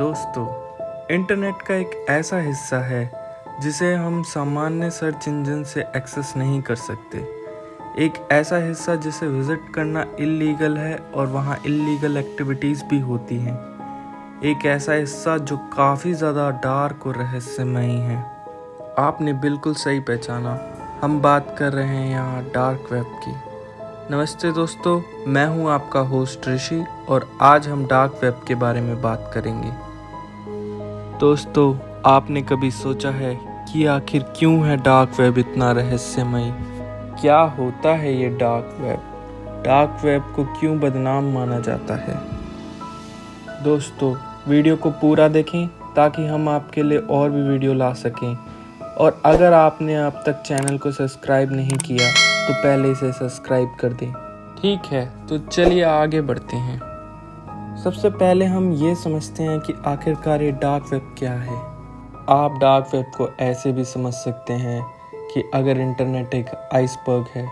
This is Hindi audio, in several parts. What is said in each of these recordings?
दोस्तों, इंटरनेट का एक ऐसा हिस्सा है जिसे हम सामान्य सर्च इंजन से एक्सेस नहीं कर सकते। एक ऐसा हिस्सा जिसे विज़िट करना इल्लीगल है और वहाँ इल्लीगल एक्टिविटीज़ भी होती हैं। एक ऐसा हिस्सा जो काफ़ी ज़्यादा डार्क और रहस्यमयी है। आपने बिल्कुल सही पहचाना, हम बात कर रहे हैं यहाँ डार्क वेब की। नमस्ते दोस्तों, मैं हूँ आपका होस्ट ऋषि और आज हम डार्क वेब के बारे में बात करेंगे। दोस्तों, आपने कभी सोचा है कि आखिर क्यों है डार्क वेब इतना रहस्यमयी? क्या होता है ये डार्क वेब? डार्क वेब को क्यों बदनाम माना जाता है? दोस्तों, वीडियो को पूरा देखें ताकि हम आपके लिए और भी वीडियो ला सकें। और अगर आपने अब तक चैनल को सब्सक्राइब नहीं किया तो पहले इसे सब्सक्राइब कर दें। ठीक है, तो चलिए आगे बढ़ते हैं। सबसे पहले हम ये समझते हैं कि आखिरकार ये डार्क वेब क्या है। आप डार्क वेब को ऐसे भी समझ सकते हैं कि अगर इंटरनेट एक आइसबर्ग है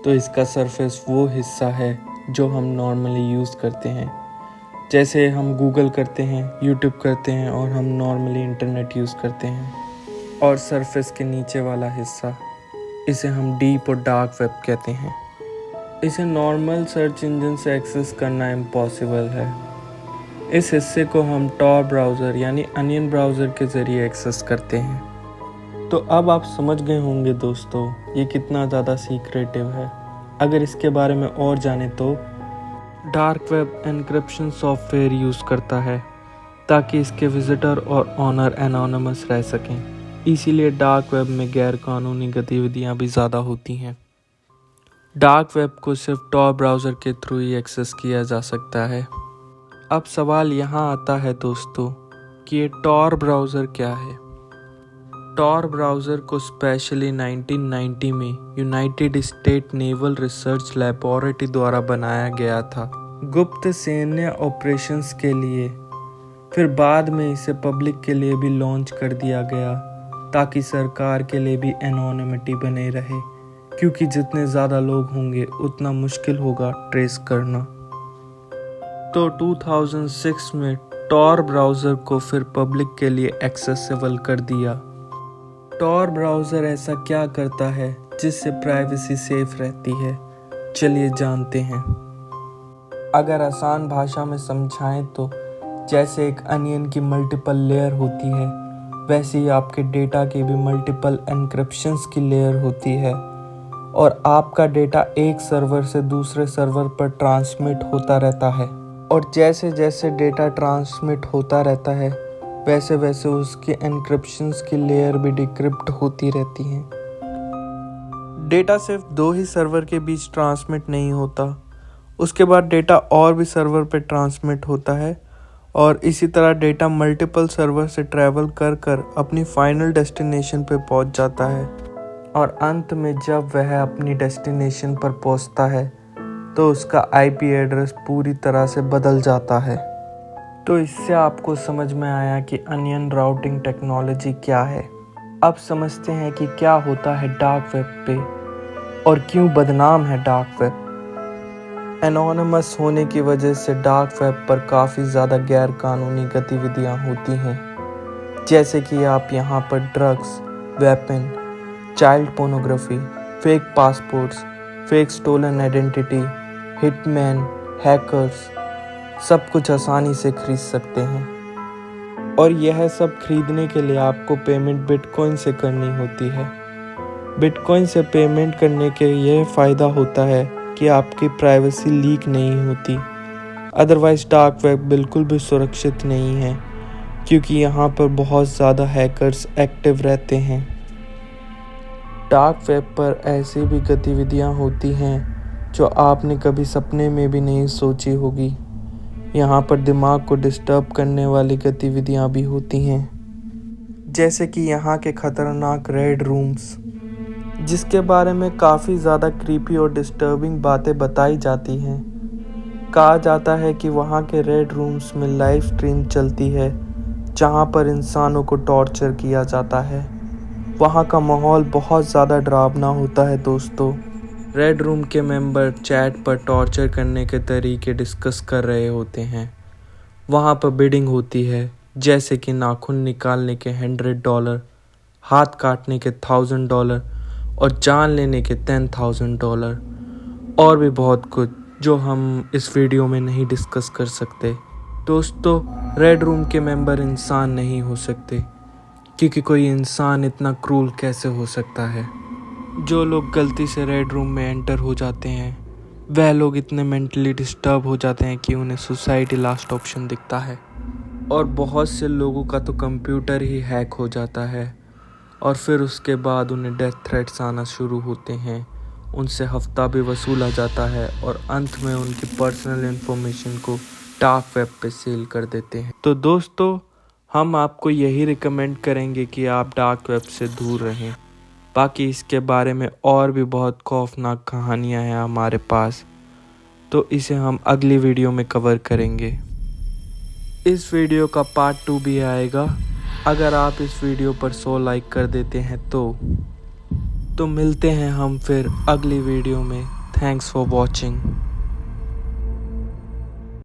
तो इसका सरफेस वो हिस्सा है जो हम नॉर्मली यूज़ करते हैं। जैसे हम गूगल करते हैं, यूट्यूब करते हैं और हम नॉर्मली इंटरनेट यूज़ करते हैं। और सरफेस के नीचे वाला हिस्सा, इसे हम डीप और डार्क वेब कहते हैं। इसे नॉर्मल सर्च इंजन से एक्सेस करना इम्पॉसिबल है। इस हिस्से को हम टॉर ब्राउज़र यानी अनियन ब्राउज़र के ज़रिए एक्सेस करते हैं। तो अब आप समझ गए होंगे दोस्तों, ये कितना ज़्यादा सीक्रेटिव है। अगर इसके बारे में और जाने तो dark web encryption software use करता है ताकि इसके विजिटर और ऑनर एनोनिमस रह सकें। इसीलिए डार्क वेब में गैर कानूनी गतिविधियां भी ज़्यादा होती हैं। डार्क वेब को सिर्फ टॉर ब्राउज़र के थ्रू ही एक्सेस किया जा सकता है। अब सवाल यहाँ आता है दोस्तों कि ये टॉर ब्राउज़र क्या है। टॉर ब्राउज़र को स्पेशली 1990 में United state naval research laboratory द्वारा बनाया गया था गुप्त सैन्य ऑपरेशंस के लिए। फिर बाद में इसे पब्लिक के लिए भी लॉन्च कर दिया गया ताकि सरकार के लिए भी एनोनिमिटी बने रहे, क्योंकि जितने ज़्यादा लोग होंगे उतना मुश्किल होगा ट्रेस करना। तो 2006 में टॉर ब्राउज़र को फिर पब्लिक के लिए एक्सेसिबल कर दिया। टॉर ब्राउज़र ऐसा क्या करता है जिससे प्राइवेसी सेफ रहती है? चलिए जानते हैं। अगर आसान भाषा में समझाएं तो जैसे एक अनियन की मल्टीपल लेयर होती है, वैसे ही आपके डेटा की भी मल्टीपल एन्क्रिप्शंस की लेयर होती है और आपका डेटा एक सर्वर से दूसरे सर्वर पर ट्रांसमिट होता रहता है। और जैसे जैसे डेटा ट्रांसमिट होता रहता है वैसे वैसे उसकी एन्क्रिप्शंस की लेयर भी डिक्रिप्ट होती रहती हैं। डेटा सिर्फ दो ही सर्वर के बीच ट्रांसमिट नहीं होता, उसके बाद डेटा और भी सर्वर पर ट्रांसमिट होता है और इसी तरह डेटा मल्टीपल सर्वर से ट्रैवल कर कर अपनी फाइनल डेस्टिनेशन पे पहुंच जाता है। और अंत में जब वह अपनी डेस्टिनेशन पर पहुंचता है तो उसका आईपी एड्रेस पूरी तरह से बदल जाता है। तो इससे आपको समझ में आया कि अनियन राउटिंग टेक्नोलॉजी क्या है। अब समझते हैं कि क्या होता है डार्क वेब पे और क्यों बदनाम है डार्क वेब। एनोनिमस होने की वजह से डार्क वेब पर काफ़ी ज़्यादा गैर कानूनी गतिविधियाँ होती हैं, जैसे कि आप यहाँ पर drugs, weapon, child pornography, fake passports, fake stolen identity, hitman, hackers, सब कुछ आसानी से खरीद सकते हैं। और यह सब खरीदने के लिए आपको पेमेंट बिटकॉइन से करनी होती है। बिटकॉइन से पेमेंट करने के यह फ़ायदा होता है कि आपकी प्राइवेसी लीक नहीं होती। अदरवाइज़ डार्क वेब बिल्कुल भी सुरक्षित नहीं है, क्योंकि यहाँ पर बहुत ज़्यादा हैकर्स एक्टिव रहते हैं। डार्क वेब पर ऐसी भी गतिविधियाँ होती हैं जो आपने कभी सपने में भी नहीं सोची होगी। यहाँ पर दिमाग को डिस्टर्ब करने वाली गतिविधियाँ भी होती हैं, जैसे कि यहाँ के खतरनाक रेड रूम्स, जिसके बारे में काफ़ी ज़्यादा क्रीपी और डिस्टर्बिंग बातें बताई जाती हैं। कहा जाता है कि वहाँ के रेड रूम्स में लाइव स्ट्रीम चलती है जहाँ पर इंसानों को टॉर्चर किया जाता है। वहाँ का माहौल बहुत ज़्यादा डरावना होता है दोस्तों। रेड रूम के मेंबर चैट पर टॉर्चर करने के तरीके डिस्कस कर रहे होते हैं। वहाँ पर बिडिंग होती है जैसे कि नाखून निकालने के $100, हाथ काटने के $1000 और जान लेने के $10,000 और भी बहुत कुछ जो हम इस वीडियो में नहीं डिस्कस कर सकते। दोस्तों, रेड रूम के मेंबर इंसान नहीं हो सकते, क्योंकि कोई इंसान इतना क्रूल कैसे हो सकता है। जो लोग गलती से रेड रूम में एंटर हो जाते हैं वह लोग इतने मेंटली डिस्टर्ब हो जाते हैं कि उन्हें सुसाइड ही लास्ट ऑप्शन दिखता है। और बहुत से लोगों का तो कंप्यूटर ही हैक हो जाता है और फिर उसके बाद उन्हें डेथ थ्रेट्स आना शुरू होते हैं, उनसे हफ्ता भी वसूला जाता है और अंत में उनकी पर्सनल इन्फॉर्मेशन को डार्क वेब पे सेल कर देते हैं। तो दोस्तों, हम आपको यही रिकमेंड करेंगे कि आप डार्क वेब से दूर रहें। बाकी इसके बारे में और भी बहुत खौफनाक कहानियां हैं हमारे पास, तो इसे हम अगली वीडियो में कवर करेंगे। इस वीडियो का पार्ट 2 भी आएगा। अगर आप इस वीडियो पर 100 लाइक कर देते हैं तो मिलते हैं हम फिर अगली वीडियो में। Thanks for watching.